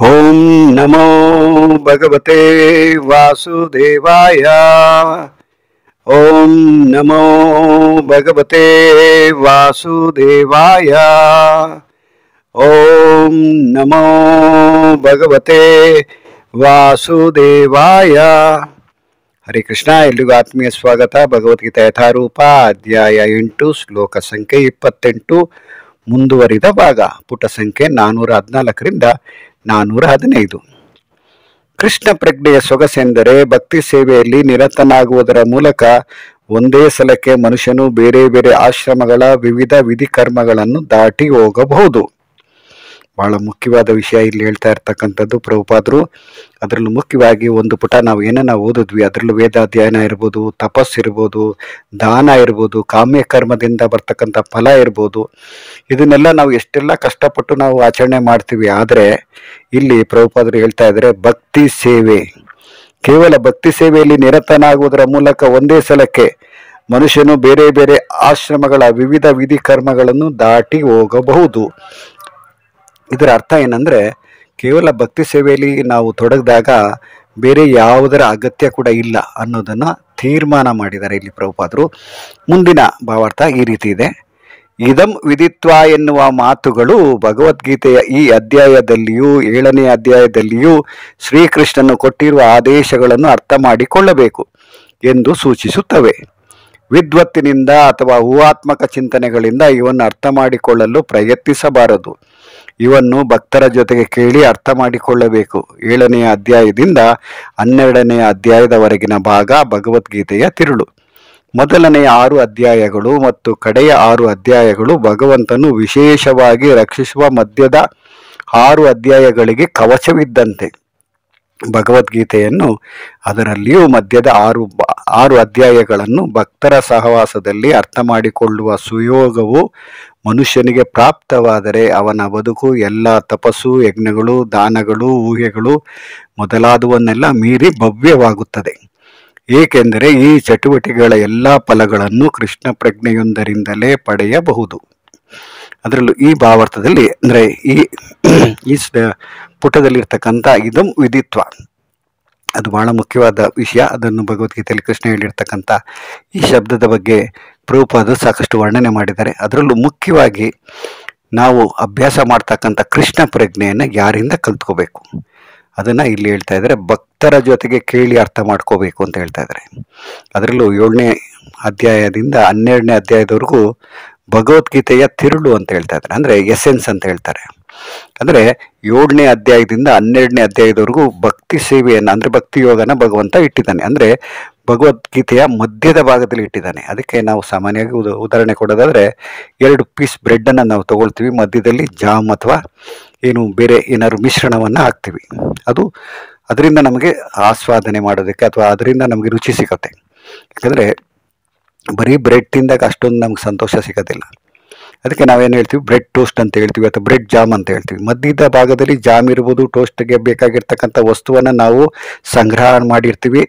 ಓಂ ನಮೋ ಭಗವತೆ ವಾಸುದೇವಾಯ. ಓಂ ನಮೋ ಭಗವತೆ ವಾಸುದೇವಾಯ. ಓಂ ನಮೋ ಭಗವತೆ ವಾಸುದೇವಾಯ. ಹರೇ ಕೃಷ್ಣ. ಎಲ್ಲಿಗೂ ಆತ್ಮೀಯ ಸ್ವಾಗತ. ಭಗವದ್ಗೀತೆ ಯಥಾರೂಪ ಅಧ್ಯಾಯ 8 ಶ್ಲೋಕ ಸಂಖ್ಯೆ 28 ಮುಂದುವರಿದ ಭಾಗ. ಪುಟ ಸಂಖ್ಯೆ 414ರಿಂದ 415. ಕೃಷ್ಣ ಪ್ರಜ್ಞೆಯ ಸೊಗಸೆಂದರೆ ಭಕ್ತಿ ಸೇವೆಯಲ್ಲಿ ನಿರತನಾಗುವುದರ ಮೂಲಕ ಒಂದೇ ಸಲಕ್ಕೆ ಮನುಷ್ಯನು ಬೇರೆ ಬೇರೆ ಆಶ್ರಮಗಳ ವಿವಿಧ ವಿಧಿ ಕರ್ಮಗಳನ್ನು ದಾಟಿ ಹೋಗಬಹುದು. ಬಹಳ ಮುಖ್ಯವಾದ ವಿಷಯ ಇಲ್ಲಿ ಹೇಳ್ತಾ ಇರ್ತಕ್ಕಂಥದ್ದು ಪ್ರಭುಪಾದರು. ಅದರಲ್ಲೂ ಮುಖ್ಯವಾಗಿ ಒಂದು ಪುಟ ನಾವು ಏನನ್ನ ಓದಿದ್ವಿ, ಅದರಲ್ಲೂ ವೇದಾಧ್ಯಯನ ಇರ್ಬೋದು, ತಪಸ್ಸಿರ್ಬೋದು, ದಾನ ಇರ್ಬೋದು, ಕಾಮ್ಯ ಕರ್ಮದಿಂದ ಬರ್ತಕ್ಕಂಥ ಫಲ ಇರ್ಬೋದು, ಇದನ್ನೆಲ್ಲ ನಾವು ಎಷ್ಟೆಲ್ಲ ಕಷ್ಟಪಟ್ಟು ನಾವು ಆಚರಣೆ ಮಾಡ್ತೀವಿ. ಆದರೆ ಇಲ್ಲಿ ಪ್ರಭುಪಾದರು ಹೇಳ್ತಾ ಇದ್ದಾರೆ, ಭಕ್ತಿ ಸೇವೆ, ಕೇವಲ ಭಕ್ತಿ ಸೇವೆಯಲ್ಲಿ ನಿರತನಾಗುವುದರ ಮೂಲಕ ಒಂದೇ ಸಲಕ್ಕೆ ಮನುಷ್ಯನು ಬೇರೆ ಬೇರೆ ಆಶ್ರಮಗಳ ವಿವಿಧ ವಿಧಿ ಕರ್ಮಗಳನ್ನು ದಾಟಿ ಹೋಗಬಹುದು. ಇದರ ಅರ್ಥ ಏನಂದರೆ, ಕೇವಲ ಭಕ್ತಿ ಸೇವೆಯಲ್ಲಿ ನಾವು ತೊಡಗಿದಾಗ ಬೇರೆ ಯಾವುದರ ಅಗತ್ಯ ಕೂಡ ಇಲ್ಲ ಅನ್ನೋದನ್ನು ತೀರ್ಮಾನ ಮಾಡಿದ್ದಾರೆ ಇಲ್ಲಿ ಪ್ರಭುಪಾದರು. ಮುಂದಿನ ಭಾವಾರ್ಥ ಈ ರೀತಿ ಇದೆ. ಇದಂ ವಿದಿತ್ವ ಎನ್ನುವ ಮಾತುಗಳು ಭಗವದ್ಗೀತೆಯ ಈ ಅಧ್ಯಾಯದಲ್ಲಿಯೂ 7ನೇ ಅಧ್ಯಾಯದಲ್ಲಿಯೂ ಶ್ರೀಕೃಷ್ಣನು ಕೊಟ್ಟಿರುವ ಆದೇಶಗಳನ್ನು ಅರ್ಥ ಮಾಡಿಕೊಳ್ಳಬೇಕು ಎಂದು ಸೂಚಿಸುತ್ತವೆ. ವಿದ್ವತ್ತಿನಿಂದ ಅಥವಾ ಊಹಾತ್ಮಕ ಚಿಂತನೆಗಳಿಂದ ಇವನ್ನು ಅರ್ಥ ಮಾಡಿಕೊಳ್ಳಲು ಪ್ರಯತ್ನಿಸಬಾರದು. ಇವನ್ನು ಭಕ್ತರ ಜೊತೆಗೆ ಕೇಳಿ ಅರ್ಥ ಮಾಡಿಕೊಳ್ಳಬೇಕು. 7ನೇ ಅಧ್ಯಾಯದಿಂದ 12ನೇ ಅಧ್ಯಾಯದವರೆಗಿನ ಭಾಗ ಭಗವದ್ಗೀತೆಯ ತಿರುಳು. ಮೊದಲನೆಯ 6 ಅಧ್ಯಾಯಗಳು ಮತ್ತು ಕಡೆಯ 6 ಅಧ್ಯಾಯಗಳು ಭಗವಂತನು ವಿಶೇಷವಾಗಿ ರಕ್ಷಿಸುವ ಮಧ್ಯದ 6 ಅಧ್ಯಾಯಗಳಿಗೆ ಕವಚವಿದ್ದಂತೆ. ಭಗವದ್ಗೀತೆಯನ್ನು, ಅದರಲ್ಲಿಯೂ ಮಧ್ಯದ 6 ಅಧ್ಯಾಯಗಳನ್ನು ಭಕ್ತರ ಸಹವಾಸದಲ್ಲಿ ಅರ್ಥ ಮಾಡಿಕೊಳ್ಳುವ ಸುಯೋಗವು ಮನುಷ್ಯನಿಗೆ ಪ್ರಾಪ್ತವಾದರೆ ಅವನ ಬದುಕು ಎಲ್ಲ ತಪಸ್ಸು, ಯಜ್ಞಗಳು, ದಾನಗಳು, ಊಹೆಗಳು ಮೊದಲಾದವನ್ನೆಲ್ಲ ಮೀರಿ ಭವ್ಯವಾಗುತ್ತದೆ. ಏಕೆಂದರೆ ಈ ಚಟುವಟಿಕೆಗಳ ಎಲ್ಲ ಫಲಗಳನ್ನು ಕೃಷ್ಣ ಪ್ರಜ್ಞೆಯೊಂದರಿಂದಲೇ ಪಡೆಯಬಹುದು. ಅದರಲ್ಲೂ ಈ ಭಾವಾರ್ಥದಲ್ಲಿ ಅಂದರೆ ಈ ಪುಟದಲ್ಲಿರ್ತಕ್ಕಂಥ ಇದಂ ವಿದಿತ್ವ, ಅದು ಬಹಳ ಮುಖ್ಯವಾದ ವಿಷಯ. ಅದನ್ನು ಭಗವದ್ಗೀತೆಯಲ್ಲಿ ಕೃಷ್ಣ ಹೇಳಿರ್ತಕ್ಕಂಥ ಈ ಶಬ್ದದ ಬಗ್ಗೆ ಪ್ರಭುಪಾದರು ಸಾಕಷ್ಟು ವರ್ಣನೆ ಮಾಡಿದ್ದಾರೆ. ಅದರಲ್ಲೂ ಮುಖ್ಯವಾಗಿ ನಾವು ಅಭ್ಯಾಸ ಮಾಡ್ತಕ್ಕಂಥ ಕೃಷ್ಣ ಪ್ರಜ್ಞೆಯನ್ನು ಯಾರಿಂದ ಕಲ್ತ್ಕೋಬೇಕು ಅದನ್ನು ಇಲ್ಲಿ ಹೇಳ್ತಾ ಇದ್ದಾರೆ. ಭಕ್ತರ ಜೊತೆಗೆ ಕೇಳಿ ಅರ್ಥ ಮಾಡ್ಕೋಬೇಕು ಅಂತ ಹೇಳ್ತಾ ಇದ್ದಾರೆ. ಅದರಲ್ಲೂ 7ನೇ ಅಧ್ಯಾಯದಿಂದ 12ನೇ ಅಧ್ಯಾಯದವರೆಗೂ ಭಗವದ್ಗೀತೆಯ ತಿರುಳು ಅಂತ ಹೇಳ್ತಾ ಇದ್ದಾರೆ, ಅಂದರೆ ಎಸೆನ್ಸ್ ಅಂತ ಹೇಳ್ತಾರೆ. ಅಂದರೆ 7ನೇ ಅಧ್ಯಾಯದಿಂದ 12ನೇ ಅಧ್ಯಾಯದವರೆಗೂ ಭಕ್ತಿ ಸೇವೆಯನ್ನು, ಅಂದರೆ ಭಕ್ತಿ ಯೋಗನ ಭಗವಂತ ಇಟ್ಟಿದ್ದಾನೆ. ಅಂದರೆ ಭಗವದ್ಗೀತೆಯ ಮಧ್ಯದ ಭಾಗದಲ್ಲಿ ಇಟ್ಟಿದ್ದಾನೆ. ಅದಕ್ಕೆ ನಾವು ಸಾಮಾನ್ಯವಾಗಿ ಉದಾಹರಣೆ ಕೊಡೋದಾದರೆ 2 ಪೀಸ್ ಬ್ರೆಡ್ಡನ್ನು ನಾವು ತಗೊಳ್ತೀವಿ, ಮಧ್ಯದಲ್ಲಿ ಜಾಮ್ ಅಥವಾ ಏನು ಬೇರೆ ಏನಾದ್ರು ಮಿಶ್ರಣವನ್ನು ಹಾಕ್ತೀವಿ. ಅದರಿಂದ ನಮಗೆ ಆಸ್ವಾದನೆ ಮಾಡೋದಕ್ಕೆ ಅಥವಾ ಅದರಿಂದ ನಮಗೆ ರುಚಿ ಸಿಗುತ್ತೆ. ಯಾಕಂದರೆ ಬರೀ ಬ್ರೆಡ್ ತಿಂದಾಗ ಅಷ್ಟೊಂದು ನಮ್ಗೆ ಸಂತೋಷ ಸಿಗೋದಿಲ್ಲ. ಅದಕ್ಕೆ ನಾವೇನು ಹೇಳ್ತೀವಿ, ಬ್ರೆಡ್ ಟೋಸ್ಟ್ ಅಂತ ಹೇಳ್ತೀವಿ ಅಥವಾ ಬ್ರೆಡ್ ಜಾಮ್ ಅಂತ ಹೇಳ್ತೀವಿ. ಮಧ್ಯದ ಭಾಗದಲ್ಲಿ ಜಾಮ್ ಇರ್ಬೋದು, ಟೋಸ್ಟ್ಗೆ ಬೇಕಾಗಿರ್ತಕ್ಕಂಥ ವಸ್ತುವನ್ನು ನಾವು ಸಂಗ್ರಹ ಮಾಡಿರ್ತೀವಿ,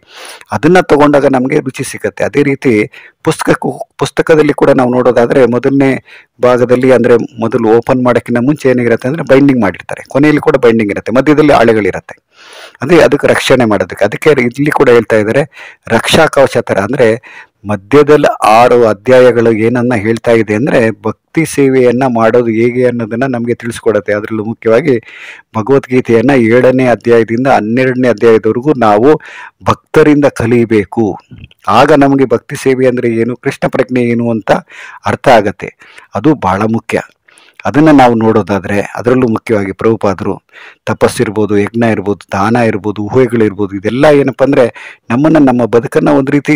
ಅದನ್ನು ತಗೊಂಡಾಗ ನಮಗೆ ರುಚಿ ಸಿಗುತ್ತೆ. ಅದೇ ರೀತಿ ಪುಸ್ತಕದಲ್ಲಿ ಕೂಡ ನಾವು ನೋಡೋದಾದರೆ ಮೊದಲನೇ ಭಾಗದಲ್ಲಿ, ಅಂದರೆ ಮೊದಲು ಓಪನ್ ಮಾಡೋಕ್ಕಿಂತ ಮುಂಚೆ ಏನಿರುತ್ತೆ ಅಂದರೆ ಬೈಂಡಿಂಗ್ ಮಾಡಿರ್ತಾರೆ, ಕೊನೆಯಲ್ಲಿ ಕೂಡ ಬೈಂಡಿಂಗ್ ಇರುತ್ತೆ, ಮಧ್ಯದಲ್ಲಿ ಹಾಳೆಗಳಿರುತ್ತೆ. ಅಂದರೆ ಅದಕ್ಕೆ ರಕ್ಷಣೆ ಮಾಡೋದಕ್ಕೆ. ಅದಕ್ಕೆ ಇಲ್ಲಿ ಕೂಡ ಹೇಳ್ತಾ ಇದ್ದಾರೆ ರಕ್ಷಾ ಕವಚ ಥರ. ಅಂದರೆ ಮಧ್ಯದಲ್ಲಿ 6 ಅಧ್ಯಾಯಗಳು ಏನನ್ನ ಹೇಳ್ತಾ ಇದೆ ಅಂದರೆ ಭಕ್ತಿ ಸೇವೆಯನ್ನು ಮಾಡೋದು ಹೇಗೆ ಅನ್ನೋದನ್ನು ನಮಗೆ ತಿಳಿಸ್ಕೊಡುತ್ತೆ. ಅದರಲ್ಲೂ ಮುಖ್ಯವಾಗಿ ಭಗವದ್ಗೀತೆಯನ್ನು 7ನೇ ಅಧ್ಯಾಯದಿಂದ 12ನೇ ಅಧ್ಯಾಯದವರೆಗೂ ನಾವು ಭಕ್ತರಿಂದ ಕಲಿಯಬೇಕು. ಆಗ ನಮಗೆ ಭಕ್ತಿ ಸೇವೆ ಅಂದರೆ ಏನು, ಕೃಷ್ಣ ಪ್ರಜ್ಞೆ ಏನು ಅಂತ ಅರ್ಥ ಆಗತ್ತೆ. ಅದು ಬಹಳ ಮುಖ್ಯ. ಅದನ್ನು ನಾವು ನೋಡೋದಾದರೆ ಅದರಲ್ಲೂ ಮುಖ್ಯವಾಗಿ ಪ್ರಭುಪಾದರು ತಪಸ್ಸಿರ್ಬೋದು, ಯಜ್ಞ ಇರ್ಬೋದು, ದಾನ ಇರ್ಬೋದು, ಊಹೆಗಳಿರ್ಬೋದು, ಇದೆಲ್ಲ ಏನಪ್ಪ ಅಂದರೆ ನಮ್ಮ ಬದುಕನ್ನು ಒಂದು ರೀತಿ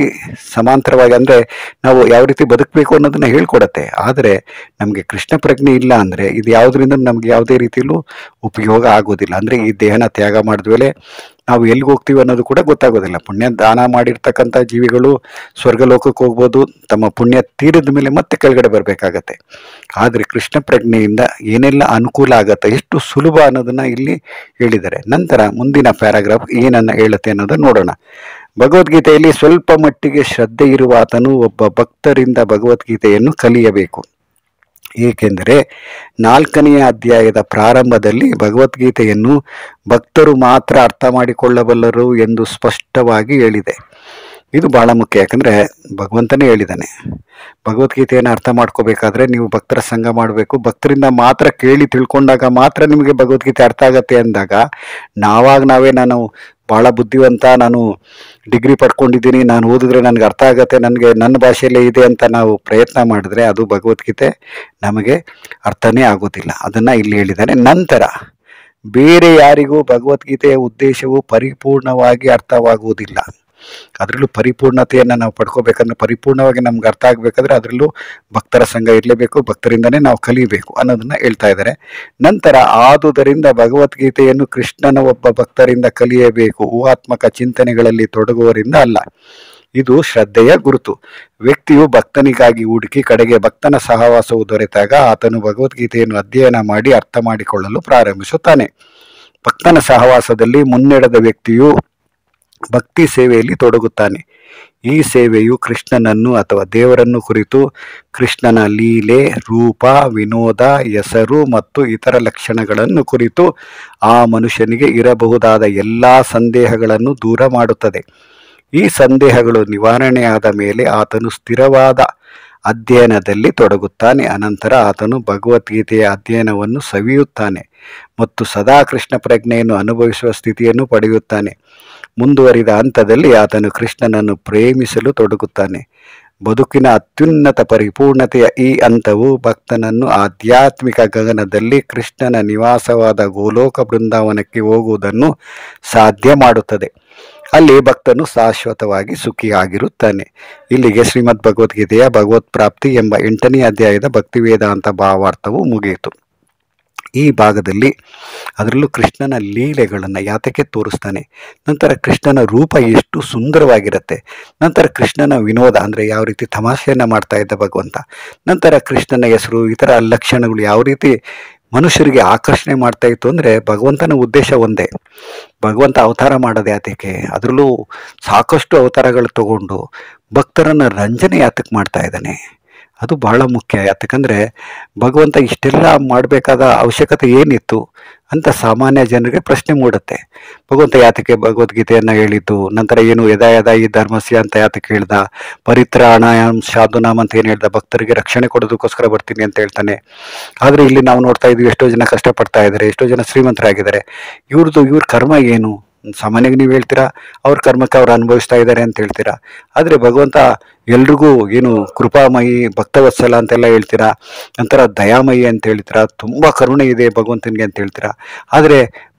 ಸಮಾಂತರವಾಗಿ, ಅಂದರೆ ನಾವು ಯಾವ ರೀತಿ ಬದುಕಬೇಕು ಅನ್ನೋದನ್ನು ಹೇಳ್ಕೊಡತ್ತೆ. ಆದರೆ ನಮಗೆ ಕೃಷ್ಣ ಪ್ರಜ್ಞೆ ಇಲ್ಲ ಅಂದರೆ ಇದು ಯಾವುದರಿಂದ ನಮಗೆ ಯಾವುದೇ ರೀತಿಯಲ್ಲೂ ಉಪಯೋಗ ಆಗೋದಿಲ್ಲ. ಅಂದರೆ ಈ ದೇಹನ ತ್ಯಾಗ ಮಾಡಿದ್ಮೇಲೆ ನಾವು ಎಲ್ಲಿಗೆ ಹೋಗ್ತೀವಿ ಅನ್ನೋದು ಕೂಡ ಗೊತ್ತಾಗೋದಿಲ್ಲ. ಪುಣ್ಯ ದಾನ ಮಾಡಿರ್ತಕ್ಕಂಥ ಜೀವಿಗಳು ಸ್ವರ್ಗಲೋಕಕ್ಕೆ ಹೋಗ್ಬೋದು, ತಮ್ಮ ಪುಣ್ಯ ತೀರಿದ ಮೇಲೆ ಮತ್ತೆ ಕೆಳಗಡೆ ಬರಬೇಕಾಗತ್ತೆ. ಆದರೆ ಕೃಷ್ಣ ಪ್ರಜ್ಞೆಯಿಂದ ಏನೆಲ್ಲ ಅನುಕೂಲ ಆಗತ್ತೆ, ಎಷ್ಟು ಸುಲಭ ಅನ್ನೋದನ್ನು ಇಲ್ಲಿ ಹೇಳಿದ್ದಾರೆ. ನಂತರ ಮುಂದಿನ ಪ್ಯಾರಾಗ್ರಾಫ್ ಏನನ್ನ ಹೇಳುತ್ತೆ ಅನ್ನೋದನ್ನು ನೋಡೋಣ. ಭಗವದ್ಗೀತೆಯಲ್ಲಿ ಸ್ವಲ್ಪ ಮಟ್ಟಿಗೆ ಶ್ರದ್ಧೆ ಇರುವ ಆತನು ಒಬ್ಬ ಭಕ್ತರಿಂದ ಭಗವದ್ಗೀತೆಯನ್ನು ಕಲಿಯಬೇಕು. ಏಕೆಂದರೆ 4ನೆಯ ಅಧ್ಯಾಯದ ಪ್ರಾರಂಭದಲ್ಲಿ ಭಗವದ್ಗೀತೆಯನ್ನು ಭಕ್ತರು ಮಾತ್ರ ಅರ್ಥ ಮಾಡಿಕೊಳ್ಳಬಲ್ಲರು ಎಂದು ಸ್ಪಷ್ಟವಾಗಿ ಹೇಳಿದೆ. ಇದು ಬಹಳ ಮುಖ್ಯ. ಯಾಕಂದರೆ ಭಗವಂತನೇ ಹೇಳಿದ್ದಾನೆ, ಭಗವದ್ಗೀತೆಯನ್ನು ಅರ್ಥ ಮಾಡ್ಕೋಬೇಕಾದ್ರೆ ನೀವು ಭಕ್ತರ ಸಂಘ ಮಾಡಬೇಕು, ಭಕ್ತರಿಂದ ಮಾತ್ರ ಕೇಳಿ ತಿಳ್ಕೊಂಡಾಗ ಮಾತ್ರ ನಿಮಗೆ ಭಗವದ್ಗೀತೆ ಅರ್ಥ ಆಗತ್ತೆ ಅಂದಾಗ ನಾವೇ ನಾನು ಭಾಳ ಬುದ್ಧಿವಂತ, ನಾನು ಡಿಗ್ರಿ ಪಡ್ಕೊಂಡಿದ್ದೀನಿ, ನಾನು ಓದಿದ್ರೆ ನನಗೆ ಅರ್ಥ ಆಗತ್ತೆ, ನನಗೆ ನನ್ನ ಭಾಷೆಯಲ್ಲೇ ಇದೆ ಅಂತ ನಾವು ಪ್ರಯತ್ನ ಮಾಡಿದ್ರೆ ಅದು ಭಗವದ್ಗೀತೆ ನಮಗೆ ಅರ್ಥನೇ ಆಗೋದಿಲ್ಲ. ಅದನ್ನು ಇಲ್ಲಿ ಹೇಳಿದ್ದಾನೆ. ನಂತರ ಬೇರೆ ಯಾರಿಗೂ ಭಗವದ್ಗೀತೆಯ ಉದ್ದೇಶವು ಪರಿಪೂರ್ಣವಾಗಿ ಅರ್ಥವಾಗುವುದಿಲ್ಲ. ಅದರಲ್ಲೂ ಪರಿಪೂರ್ಣತೆಯನ್ನು ನಾವು ಪಡ್ಕೋಬೇಕಂದ್ರೆ, ಪರಿಪೂರ್ಣವಾಗಿ ನಮ್ಗೆ ಅರ್ಥ ಆಗಬೇಕಾದ್ರೆ ಅದರಲ್ಲೂ ಭಕ್ತರ ಸಂಘ ಇರಲೇಬೇಕು, ಭಕ್ತರಿಂದನೇ ನಾವು ಕಲಿಬೇಕು ಅನ್ನೋದನ್ನ ಹೇಳ್ತಾ ಇದ್ದಾರೆ. ನಂತರ ಆದುದರಿಂದ ಭಗವದ್ಗೀತೆಯನ್ನು ಕೃಷ್ಣನ ಒಬ್ಬ ಭಕ್ತರಿಂದ ಕಲಿಯಬೇಕು, ಊಹಾತ್ಮಕ ಚಿಂತನೆಗಳಲ್ಲಿ ತೊಡಗುವರಿಂದ ಅಲ್ಲ. ಇದು ಶ್ರದ್ಧೆಯ ಗುರುತು. ವ್ಯಕ್ತಿಯು ಭಕ್ತನಿಗಾಗಿ ಹುಡುಕಿ ಕಡೆಗೆ ಭಕ್ತನ ಸಹವಾಸವು ದೊರೆತಾಗ ಆತನು ಭಗವದ್ಗೀತೆಯನ್ನು ಅಧ್ಯಯನ ಮಾಡಿ ಅರ್ಥ ಮಾಡಿಕೊಳ್ಳಲು ಪ್ರಾರಂಭಿಸುತ್ತಾನೆ. ಭಕ್ತನ ಸಹವಾಸದಲ್ಲಿ ಮುನ್ನಡೆದ ವ್ಯಕ್ತಿಯು ಭಕ್ತಿ ಸೇವೆಯಲ್ಲಿ ತೊಡಗುತ್ತಾನೆ. ಈ ಸೇವೆಯು ಕೃಷ್ಣನನ್ನು ಅಥವಾ ದೇವರನ್ನು ಕುರಿತು, ಕೃಷ್ಣನ ಲೀಲೆ, ರೂಪ, ವಿನೋದ, ಹೆಸರು ಮತ್ತು ಇತರ ಲಕ್ಷಣಗಳನ್ನು ಕುರಿತು ಆ ಮನುಷ್ಯನಿಗೆ ಇರಬಹುದಾದ ಎಲ್ಲ ಸಂದೇಹಗಳನ್ನು ದೂರ ಮಾಡುತ್ತದೆ. ಈ ಸಂದೇಹಗಳು ನಿವಾರಣೆಯಾದ ಮೇಲೆ ಆತನು ಸ್ಥಿರವಾದ ಅಧ್ಯಯನದಲ್ಲಿ ತೊಡಗುತ್ತಾನೆ. ಅನಂತರ ಆತನು ಭಗವದ್ಗೀತೆಯ ಅಧ್ಯಯನವನ್ನು ಸವಿಯುತ್ತಾನೆ ಮತ್ತು ಸದಾ ಕೃಷ್ಣ ಪ್ರಜ್ಞೆಯನ್ನು ಅನುಭವಿಸುವ ಸ್ಥಿತಿಯನ್ನು ಪಡೆಯುತ್ತಾನೆ. ಮುಂದುವರಿದ ಹಂತದಲ್ಲಿ ಆತನು ಕೃಷ್ಣನನ್ನು ಪ್ರೇಮಿಸಲು ತೊಡಗುತ್ತಾನೆ. ಬದುಕಿನ ಅತ್ಯುನ್ನತ ಪರಿಪೂರ್ಣತೆಯ ಈ ಹಂತವು ಭಕ್ತನನ್ನು ಆಧ್ಯಾತ್ಮಿಕ ಗಗನದಲ್ಲಿ ಕೃಷ್ಣನ ನಿವಾಸವಾದ ಗೋಲೋಕ ಬೃಂದಾವನಕ್ಕೆ ಹೋಗುವುದನ್ನು ಸಾಧ್ಯ ಮಾಡುತ್ತದೆ. ಅಲ್ಲಿ ಭಕ್ತನು ಶಾಶ್ವತವಾಗಿ ಸುಖಿಯಾಗಿರುತ್ತಾನೆ. ಇಲ್ಲಿಗೆ ಶ್ರೀಮದ್ ಭಗವದ್ಗೀತೆಯ ಭಗವತ್ ಪ್ರಾಪ್ತಿ ಎಂಬ 8ನೇ ಅಧ್ಯಾಯದ ಭಕ್ತಿ ವೇದಾಂತ ಭಾವಾರ್ಥವು ಮುಗಿಯಿತು. ಈ ಭಾಗದಲ್ಲಿ ಅದರಲ್ಲೂ ಕೃಷ್ಣನ ಲೀಲೆಗಳನ್ನು ಯಾತಕ್ಕೆ ತೋರಿಸ್ತಾನೆ, ನಂತರ ಕೃಷ್ಣನ ರೂಪ ಎಷ್ಟು ಸುಂದರವಾಗಿರುತ್ತೆ, ನಂತರ ಕೃಷ್ಣನ ವಿನೋದ ಅಂದರೆ ಯಾವ ರೀತಿ ತಮಾಷೆಯನ್ನು ಮಾಡ್ತಾ ಇದ್ದ ಭಗವಂತ, ನಂತರ ಕೃಷ್ಣನ ಹೆಸರು, ಇತರ ಲಕ್ಷಣಗಳು ಯಾವ ರೀತಿ ಮನುಷ್ಯರಿಗೆ ಆಕರ್ಷಣೆ ಮಾಡ್ತಾ ಇತ್ತು ಅಂದರೆ ಭಗವಂತನ ಉದ್ದೇಶ ಒಂದೇ. ಭಗವಂತ ಅವತಾರ ಮಾಡೋದು ಯಾತಕ್ಕೆ, ಅದರಲ್ಲೂ ಸಾಕಷ್ಟು ಅವತಾರಗಳು ತಗೊಂಡು ಭಕ್ತರನ್ನು ರಂಜನೆ ಯಾತಕ್ಕೆ ಮಾಡ್ತಾ ಇದ್ದಾನೆ, ಅದು ಬಹಳ ಮುಖ್ಯ. ಯಾತಕ್ಕಂದರೆ ಭಗವಂತ ಇಷ್ಟೆಲ್ಲ ಮಾಡಬೇಕಾದ ಅವಶ್ಯಕತೆ ಏನಿತ್ತು ಅಂತ ಸಾಮಾನ್ಯ ಜನರಿಗೆ ಪ್ರಶ್ನೆ ಮೂಡುತ್ತೆ. ಭಗವಂತ ಯಾತಕ್ಕೆ ಭಗವದ್ಗೀತೆಯನ್ನು ಹೇಳಿದ್ದು, ನಂತರ ಏನು ಯದಾ ಯದಾ ಈ ಧರ್ಮಸ್ಯ ಅಂತ ಯಾತಕ್ಕೆ ಹೇಳ್ದ, ಪರಿತ್ರಾಣಾಯಾಮ್ ಸಾಧುನಾಮ್ ಅಂತ ಏನು ಹೇಳ್ದ, ಭಕ್ತರಿಗೆ ರಕ್ಷಣೆ ಕೊಡೋದಕ್ಕೋಸ್ಕರ ಬರ್ತೀನಿ ಅಂತ ಹೇಳ್ತಾನೆ. ಆದರೆ ಇಲ್ಲಿ ನಾವು ನೋಡ್ತಾ ಇದ್ವಿ ಎಷ್ಟೋ ಜನ ಕಷ್ಟಪಡ್ತಾ ಇದ್ದಾರೆ, ಎಷ್ಟೋ ಜನ ಶ್ರೀಮಂತರಾಗಿದ್ದಾರೆ. ಇವ್ರ ಕರ್ಮ ಏನು, ಸಾಮಾನ್ಯವಾಗಿ ನೀವು ಹೇಳ್ತೀರಾ ಅವ್ರ ಕರ್ಮಕ್ಕೆ ಅವ್ರು ಅನುಭವಿಸ್ತಾ ಇದ್ದಾರೆ ಅಂತ ಹೇಳ್ತೀರಾ. ಆದರೆ ಭಗವಂತ ಎಲ್ರಿಗೂ ಏನು ಕೃಪಾಮಯಿ, ಭಕ್ತವತ್ಸಲ ಅಂತೆಲ್ಲ ಹೇಳ್ತೀರಾ, ನಂತರ ದಯಾಮಯಿ ಅಂತ ಹೇಳ್ತೀರಾ, ತುಂಬ ಕರುಣೆ ಇದೆ ಭಗವಂತನಿಗೆ ಅಂತ ಹೇಳ್ತೀರಾ. ಆದರೆ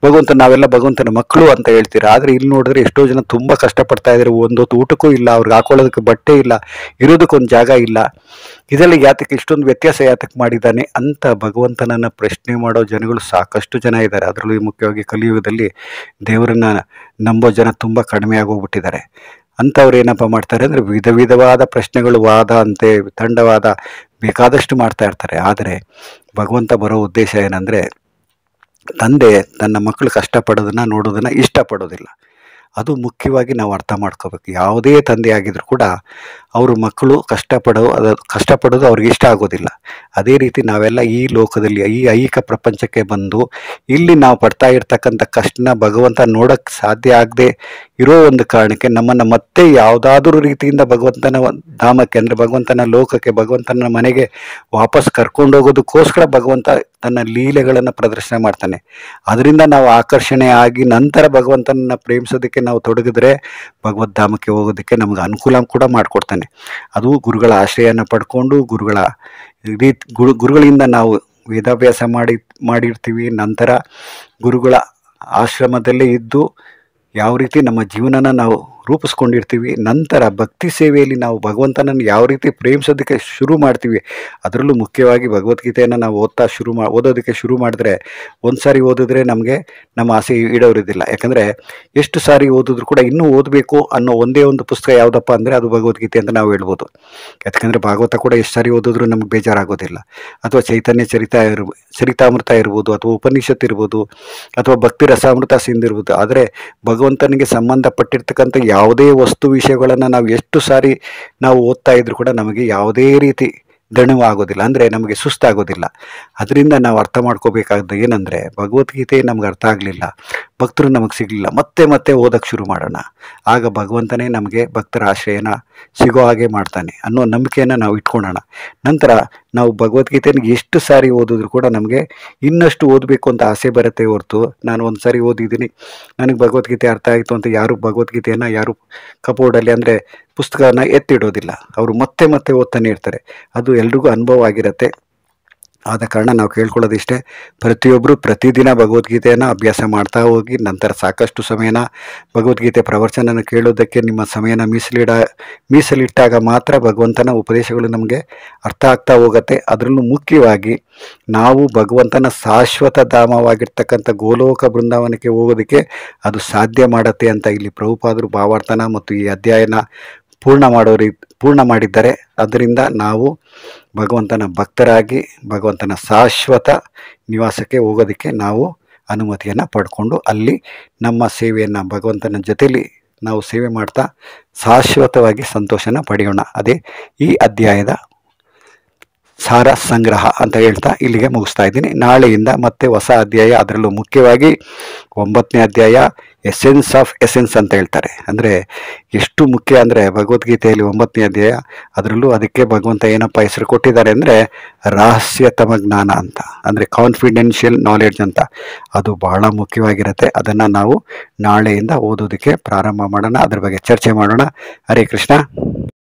ನಾವೆಲ್ಲ ಭಗವಂತನ ಮಕ್ಕಳು ಅಂತ ಹೇಳ್ತೀರಾ. ಆದರೆ ಇಲ್ಲಿ ನೋಡಿದ್ರೆ ಎಷ್ಟೋ ಜನ ತುಂಬ ಕಷ್ಟಪಡ್ತಾ ಇದ್ದಾರೆ, ಒಂದೊತ್ತು ಊಟಕ್ಕೂ ಇಲ್ಲ, ಅವ್ರಿಗೆ ಹಾಕೊಳ್ಳೋದಕ್ಕೆ ಬಟ್ಟೆ ಇಲ್ಲ, ಇರೋದಕ್ಕೊಂದು ಜಾಗ ಇಲ್ಲ. ಇದೆಲ್ಲ ಯಾತಕ್ಕೆ, ಇಷ್ಟೊಂದು ವ್ಯತ್ಯಾಸ ಯಾತಕ್ಕೆ ಮಾಡಿದ್ದಾನೆ ಅಂತ ಭಗವಂತನನ್ನು ಪ್ರಶ್ನೆ ಮಾಡೋ ಜನಗಳು ಸಾಕಷ್ಟು ಜನ ಇದ್ದಾರೆ. ಅದರಲ್ಲೂ ಮುಖ್ಯವಾಗಿ ಕಲಿಯುಗದಲ್ಲಿ ದೇವರನ್ನ ನಂಬೋ ಜನ ತುಂಬ ಕಡಿಮೆ ಆಗೋಗ್ಬಿಟ್ಟಿದ್ದಾರೆ. ಅಂಥವ್ರು ಏನಪ್ಪ ಮಾಡ್ತಾರೆ ಅಂದರೆ ವಿಧ ವಿಧವಾದ ಪ್ರಶ್ನೆಗಳು, ವಾದ ಅಂತೆ, ತಂಡವಾದ ಬೇಕಾದಷ್ಟು ಮಾಡ್ತಾ ಇರ್ತಾರೆ. ಆದರೆ ಭಗವಂತ ಬರೋ ಉದ್ದೇಶ ಏನಂದರೆ, ತಂದೆ ತನ್ನ ಮಕ್ಕಳು ಕಷ್ಟಪಡೋದನ್ನು ನೋಡೋದನ್ನು ಇಷ್ಟಪಡೋದಿಲ್ಲ. ಅದು ಮುಖ್ಯವಾಗಿ ನಾವು ಅರ್ಥ ಮಾಡ್ಕೋಬೇಕು. ಯಾವುದೇ ತಂದೆ ಆಗಿದ್ರು ಕೂಡ ಅವರು ಮಕ್ಕಳು ಕಷ್ಟಪಡೋದು ಅವ್ರಿಗೆ ಇಷ್ಟ ಆಗೋದಿಲ್ಲ. ಅದೇ ರೀತಿ ನಾವೆಲ್ಲ ಈ ಲೋಕದಲ್ಲಿ, ಈ ಐಹಿಕ ಪ್ರಪಂಚಕ್ಕೆ ಬಂದು ಇಲ್ಲಿ ನಾವು ಪಡ್ತಾ ಇರ್ತಕ್ಕಂಥ ಕಷ್ಟನ ಭಗವಂತ ನೋಡೋಕ್ಕೆ ಸಾಧ್ಯ ಆಗದೆ ಇರೋ ಒಂದು ಕಾರಣಕ್ಕೆ ನಮ್ಮನ್ನು ಮತ್ತೆ ಯಾವುದಾದ್ರೂ ರೀತಿಯಿಂದ ಭಗವಂತನ ಧಾಮಕ್ಕೆ ಅಂದರೆ ಭಗವಂತನ ಲೋಕಕ್ಕೆ, ಭಗವಂತನ ಮನೆಗೆ ವಾಪಸ್ ಕರ್ಕೊಂಡೋಗೋದಕ್ಕೋಸ್ಕರ ಭಗವಂತ ತನ್ನ ಲೀಲೆಗಳನ್ನು ಪ್ರದರ್ಶನ ಮಾಡ್ತಾನೆ. ಅದರಿಂದ ನಾವು ಆಕರ್ಷಣೆ ಆಗಿ ನಂತರ ಭಗವಂತನನ್ನ ಪ್ರೇಮಿಸೋದಕ್ಕೆ ನಾವು ತೊಡಗಿದ್ರೆ ಭಗವದ್ಧಾಮಕ್ಕೆ ಹೋಗೋದಕ್ಕೆ ನಮಗೆ ಅನುಕೂಲ ಕೂಡ ಮಾಡಿಕೊಡ್ತಾನೆ. ಅದು ಗುರುಗಳ ಆಶ್ರಯನ ಪಡ್ಕೊಂಡು ಗುರುಗಳಿಂದ ನಾವು ವೇದಾಭ್ಯಾಸ ಮಾಡಿರ್ತೀವಿ. ನಂತರ ಗುರುಗಳ ಆಶ್ರಮದಲ್ಲೇ ಇದ್ದು ಯಾವ ರೀತಿ ನಮ್ಮ ಜೀವನನ ನಾವು ರೂಪಿಸ್ಕೊಂಡಿರ್ತೀವಿ. ನಂತರ ಭಕ್ತಿ ಸೇವೆಯಲ್ಲಿ ನಾವು ಭಗವಂತನನ್ನು ಯಾವ ರೀತಿ ಪ್ರೇಮಿಸೋದಕ್ಕೆ ಶುರು ಮಾಡ್ತೀವಿ. ಅದರಲ್ಲೂ ಮುಖ್ಯವಾಗಿ ಭಗವದ್ಗೀತೆಯನ್ನು ನಾವು ಓದೋದಕ್ಕೆ ಶುರು ಮಾಡಿದ್ರೆ ಒಂದು ಸಾರಿ ಓದಿದ್ರೆ ನಮಗೆ ನಮ್ಮ ಆಸೆ ಈಡೇರೋದಿಲ್ಲ. ಯಾಕಂದರೆ ಎಷ್ಟು ಸಾರಿ ಓದಿದ್ರು ಕೂಡ ಇನ್ನೂ ಓದಬೇಕು ಅನ್ನೋ ಒಂದೇ ಒಂದು ಪುಸ್ತಕ ಯಾವುದಪ್ಪ ಅಂದರೆ ಅದು ಭಗವದ್ಗೀತೆ ಅಂತ ನಾವು ಹೇಳ್ಬೋದು. ಯಾಕಂದರೆ ಭಾಗವತ ಕೂಡ ಎಷ್ಟು ಸಾರಿ ಓದಿದ್ರು ನಮ್ಗೆ ಬೇಜಾರಾಗೋದಿಲ್ಲ. ಅಥವಾ ಚೈತನ್ಯ ಚರಿತಾಮೃತ ಇರ್ಬೋದು, ಅಥವಾ ಉಪನಿಷತ್ ಇರ್ಬೋದು, ಅಥವಾ ಭಕ್ತಿ ರಸಾಮೃತ ಸಿಂಧಿರ್ಬೋದು. ಆದರೆ ಭಗವಂತನಿಗೆ ಸಂಬಂಧಪಟ್ಟಿರ್ತಕ್ಕಂಥ ಯಾವುದೇ ವಸ್ತು ವಿಷಯಗಳನ್ನು ನಾವು ಎಷ್ಟು ಸಾರಿ ನಾವು ಓದ್ತಾ ಇದ್ರು ಕೂಡ ನಮಗೆ ಯಾವುದೇ ರೀತಿ ದಣುವಾಗೋದಿಲ್ಲ, ಅಂದರೆ ನಮಗೆ ಸುಸ್ತಾಗೋದಿಲ್ಲ. ಅದರಿಂದ ನಾವು ಅರ್ಥ ಮಾಡ್ಕೋಬೇಕಾದ್ದು ಏನಂದರೆ, ಭಗವದ್ಗೀತೆ ನಮ್ಗೆ ಅರ್ಥ ಆಗಲಿಲ್ಲ, ಭಕ್ತರು ನಮಗೆ ಸಿಗಲಿಲ್ಲ, ಮತ್ತೆ ಮತ್ತೆ ಓದೋಕ್ಕೆ ಶುರು ಮಾಡೋಣ. ಆಗ ಭಗವಂತನೇ ನಮಗೆ ಭಕ್ತರ ಆಶ್ರಯನ ಸಿಗೋ ಹಾಗೆ ಮಾಡ್ತಾನೆ ಅನ್ನೋ ನಂಬಿಕೆಯನ್ನು ನಾವು ಇಟ್ಕೊಳ್ಳೋಣ. ನಂತರ ನಾವು ಭಗವದ್ಗೀತೆನ ಎಷ್ಟು ಸಾರಿ ಓದಿದ್ರು ಕೂಡ ನಮಗೆ ಇನ್ನಷ್ಟು ಓದಬೇಕು ಅಂತ ಆಸೆ ಬರುತ್ತೆ ಹೊರತು, ನಾನು ಒಂದು ಸಾರಿ ಓದಿದ್ದೀನಿ, ನನಗೆ ಭಗವದ್ಗೀತೆ ಅರ್ಥ ಆಯಿತು ಅಂತ ಯಾರು ಭಗವದ್ಗೀತೆಯನ್ನು ಯಾರು ಕಬೋರ್ಡಲ್ಲಿ ಅಂದರೆ ಪುಸ್ತಕನ ಎತ್ತಿಡೋದಿಲ್ಲ. ಅವರು ಮತ್ತೆ ಮತ್ತೆ ಓದ್ತಾನೆ ಇರ್ತಾರೆ. ಅದು ಎಲ್ರಿಗೂ ಅನುಭವ ಆಗಿರುತ್ತೆ. ಆದ ಕಾರಣ ನಾವು ಕೇಳ್ಕೊಳ್ಳೋದಿಷ್ಟೇ, ಪ್ರತಿಯೊಬ್ಬರು ಪ್ರತಿದಿನ ಭಗವದ್ಗೀತೆಯನ್ನು ಅಭ್ಯಾಸ ಮಾಡ್ತಾ ಹೋಗಿ. ನಂತರ ಸಾಕಷ್ಟು ಸಮಯನ ಭಗವದ್ಗೀತೆ ಪ್ರವಚನನ ಕೇಳೋದಕ್ಕೆ ನಿಮ್ಮ ಸಮಯನ ಮೀಸಲಿಟ್ಟಾಗ ಮಾತ್ರ ಭಗವಂತನ ಉಪದೇಶಗಳು ನಮಗೆ ಅರ್ಥ ಆಗ್ತಾ ಹೋಗುತ್ತೆ. ಅದರಲ್ಲೂ ಮುಖ್ಯವಾಗಿ ನಾವು ಭಗವಂತನ ಶಾಶ್ವತ ಧಾಮವಾಗಿರ್ತಕ್ಕಂಥ ಗೋಲೋಕ ಬೃಂದಾವನಕ್ಕೆ ಹೋಗೋದಕ್ಕೆ ಅದು ಸಾಧ್ಯ ಮಾಡುತ್ತೆ ಅಂತ ಇಲ್ಲಿ ಪ್ರಭುಪಾದರು ಭಾವಾರ್ಥನ ಮತ್ತು ಈ ಅಧ್ಯಾಯನ ಪೂರ್ಣ ಮಾಡಿದ್ದಾರೆ. ಅದರಿಂದ ನಾವು ಭಗವಂತನ ಭಕ್ತರಾಗಿ ಭಗವಂತನ ಶಾಶ್ವತ ನಿವಾಸಕ್ಕೆ ಹೋಗೋದಕ್ಕೆ ನಾವು ಅನುಮತಿಯನ್ನು ಪಡ್ಕೊಂಡು ಅಲ್ಲಿ ನಮ್ಮ ಸೇವೆಯನ್ನು ಭಗವಂತನ ಜೊತೆಯಲ್ಲಿ ನಾವು ಸೇವೆ ಮಾಡ್ತಾ ಶಾಶ್ವತವಾಗಿ ಸಂತೋಷನ ಪಡೆಯೋಣ. ಅದೇ ಈ ಅಧ್ಯಾಯದ ಸಾರ ಸಂಗ್ರಹ ಅಂತ ಹೇಳ್ತಾ ಇಲ್ಲಿಗೆ ಮುಗಿಸ್ತಾ ಇದ್ದೀನಿ. ನಾಳೆಯಿಂದ ಮತ್ತೆ ಹೊಸ ಅಧ್ಯಾಯ, ಅದರಲ್ಲೂ ಮುಖ್ಯವಾಗಿ 9ನೇ ಅಧ್ಯಾಯ ಎಸೆನ್ಸ್ ಆಫ್ ಎಸೆನ್ಸ್ ಅಂತ ಹೇಳ್ತಾರೆ. ಅಂದರೆ ಎಷ್ಟು ಮುಖ್ಯ ಅಂದರೆ ಭಗವದ್ಗೀತೆಯಲ್ಲಿ 9ನೇ ಅಧ್ಯಾಯ, ಅದರಲ್ಲೂ ಅದಕ್ಕೆ ಭಗವಂತ ಏನಪ್ಪ ಹೆಸರು ಕೊಟ್ಟಿದ್ದಾರೆ ಅಂದರೆ ರಹಸ್ಯತಮ ಜ್ಞಾನ ಅಂತ, ಅಂದರೆ ಕಾನ್ಫಿಡೆನ್ಷಿಯಲ್ ನಾಲೆಡ್ಜ್ ಅಂತ. ಅದು ಬಹಳ ಮುಖ್ಯವಾಗಿರುತ್ತೆ. ಅದನ್ನು ನಾವು ನಾಳೆಯಿಂದ ಓದೋದಕ್ಕೆ ಪ್ರಾರಂಭ ಮಾಡೋಣ, ಅದ್ರ ಬಗ್ಗೆ ಚರ್ಚೆ ಮಾಡೋಣ. ಹರೇ ಕೃಷ್ಣ.